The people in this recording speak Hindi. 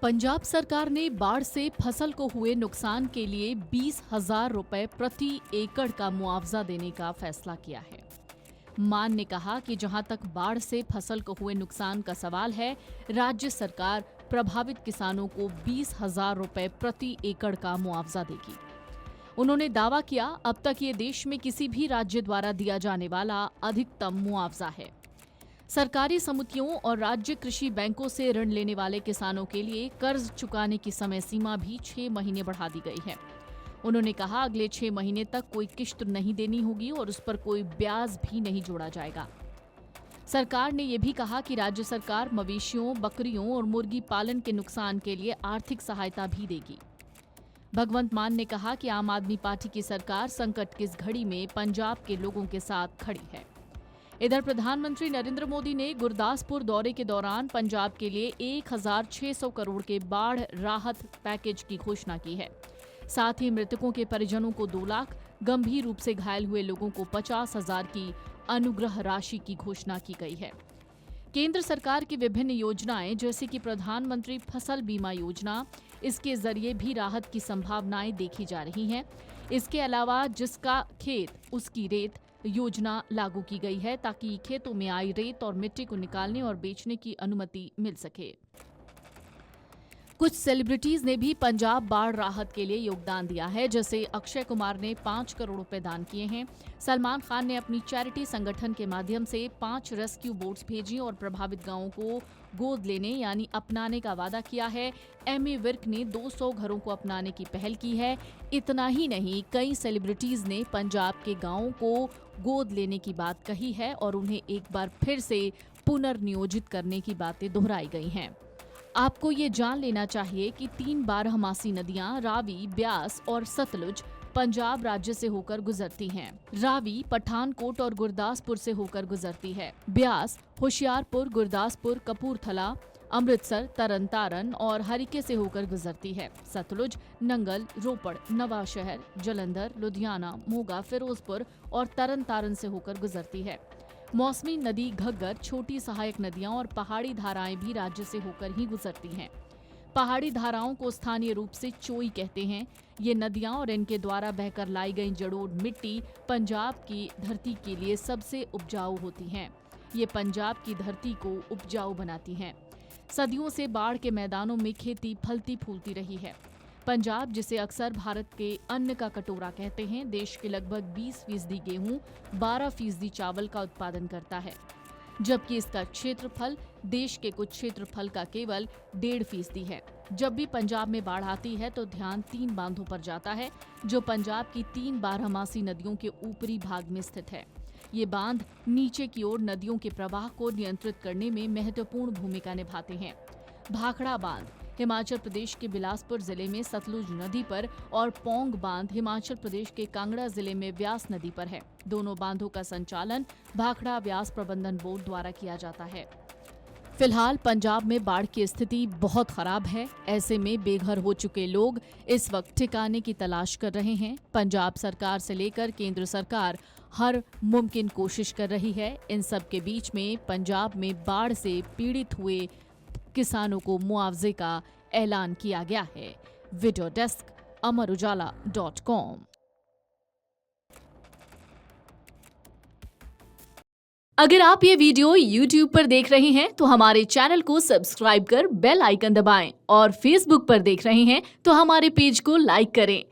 पंजाब सरकार ने बाढ़ से फसल को हुए नुकसान के लिए 20,000 रुपए प्रति एकड़ का मुआवजा देने का फैसला किया है। मान ने कहा कि जहां तक बाढ़ से फसल को हुए नुकसान का सवाल है, राज्य सरकार प्रभावित किसानों को 20,000 रुपए प्रति एकड़ का मुआवजा देगी। उन्होंने दावा किया, अब तक ये देश में किसी भी राज्य द्वारा दिया जाने वाला अधिकतम मुआवजा है। सरकारी समितियों और राज्य कृषि बैंकों से ऋण लेने वाले किसानों के लिए कर्ज चुकाने की समय सीमा भी 6 महीने बढ़ा दी गई है। उन्होंने कहा, अगले 6 महीने तक कोई किश्त नहीं देनी होगी और उस पर कोई ब्याज भी नहीं जोड़ा जाएगा। सरकार ने यह भी कहा कि राज्य सरकार मवेशियों, बकरियों और मुर्गी पालन के नुकसान के लिए आर्थिक सहायता भी देगी। भगवंत मान ने कहा कि आम आदमी पार्टी की सरकार संकट की इस घड़ी में पंजाब के लोगों के साथ खड़ी है। इधर प्रधानमंत्री नरेंद्र मोदी ने गुरदासपुर दौरे के दौरान पंजाब के लिए 1,600 करोड़ के बाढ़ राहत पैकेज की घोषणा की है। साथ ही मृतकों के परिजनों को 2 लाख, गंभीर रूप से घायल हुए लोगों को 50,000 की अनुग्रह राशि की घोषणा की गई है। केंद्र सरकार की विभिन्न योजनाएं जैसे कि प्रधानमंत्री फसल बीमा योजना, इसके जरिए भी राहत की संभावनाएं देखी जा रही हैं। इसके अलावा जिसका खेत उसकी रेत योजना लागू की गई है ताकि खेतों में आई रेत और मिट्टी को निकालने और बेचने की अनुमति मिल सके। कुछ सेलिब्रिटीज ने भी पंजाब बाढ़ राहत के लिए योगदान दिया है। जैसे अक्षय कुमार ने 5 करोड़ रुपए दान किए हैं। सलमान खान ने अपनी चैरिटी संगठन के माध्यम से 5 रेस्क्यू बोट्स भेजी और प्रभावित गांवों को गोद लेने यानी अपनाने का वादा किया है। एमी विर्क ने 200 घरों को अपनाने की पहल की है। इतना ही नहीं, कई सेलिब्रिटीज ने पंजाब के गांवों को गोद लेने की बात कही है और उन्हें एक बार फिर से पुनर्नियोजित करने की बातें दोहराई गई हैं। आपको ये जान लेना चाहिए कि 3 बारहमासी नदियां रावी, ब्यास और सतलुज पंजाब राज्य से होकर गुजरती हैं। रावी पठानकोट और गुरदासपुर से होकर गुजरती है। ब्यास होशियारपुर, गुरदासपुर, कपूरथला, अमृतसर, तरनतारन और हरिके से होकर गुजरती है। सतलुज नंगल, रोपड़, नवाशहर, जलंधर, लुधियाना, मोगा, फिरोजपुर और तरनतारन से होकर गुजरती है। मौसमी नदी घग्गर, छोटी सहायक नदियां और पहाड़ी धाराएं भी राज्य से होकर ही गुजरती हैं। पहाड़ी धाराओं को स्थानीय रूप से चोई कहते हैं। ये नदियां और इनके द्वारा बहकर लाई गई जड़ोड़ मिट्टी पंजाब की धरती के लिए सबसे उपजाऊ होती हैं। ये पंजाब की धरती को उपजाऊ बनाती हैं। सदियों से बाढ़ के मैदानों में खेती फलती फूलती रही है। पंजाब, जिसे अक्सर भारत के अन्न का कटोरा कहते हैं, देश के लगभग 20% गेहूं, 12% चावल का उत्पादन करता है, जबकि इसका क्षेत्रफल देश के कुछ क्षेत्रफल का केवल 1.5% है। जब भी पंजाब में बाढ़ आती है तो ध्यान 3 बांधों पर जाता है, जो पंजाब की 3 बारहमासी नदियों के ऊपरी भाग में स्थित है। ये बांध नीचे की ओर नदियों के प्रवाह को नियंत्रित करने में महत्वपूर्ण भूमिका निभाते हैं। भाखड़ा बांध हिमाचल प्रदेश के बिलासपुर जिले में सतलुज नदी पर और पौंग बांध हिमाचल प्रदेश के कांगड़ा जिले में व्यास नदी पर है। दोनों बांधों का संचालन भाखड़ा व्यास प्रबंधन बोर्ड द्वारा किया जाता है। फिलहाल पंजाब में बाढ़ की स्थिति बहुत खराब है। ऐसे में बेघर हो चुके लोग इस वक्त ठिकाने की तलाश कर रहे हैं। पंजाब सरकार से लेकर केंद्र सरकार हर मुमकिन कोशिश कर रही है। इन सब के बीच में पंजाब में बाढ़ से पीड़ित हुए किसानों को मुआवजे का ऐलान किया गया है। Video desk amarujala.com। अगर आप ये वीडियो YouTube पर देख रहे हैं तो हमारे चैनल को सब्सक्राइब कर बेल आइकन दबाएं और Facebook पर देख रहे हैं तो हमारे पेज को लाइक करें।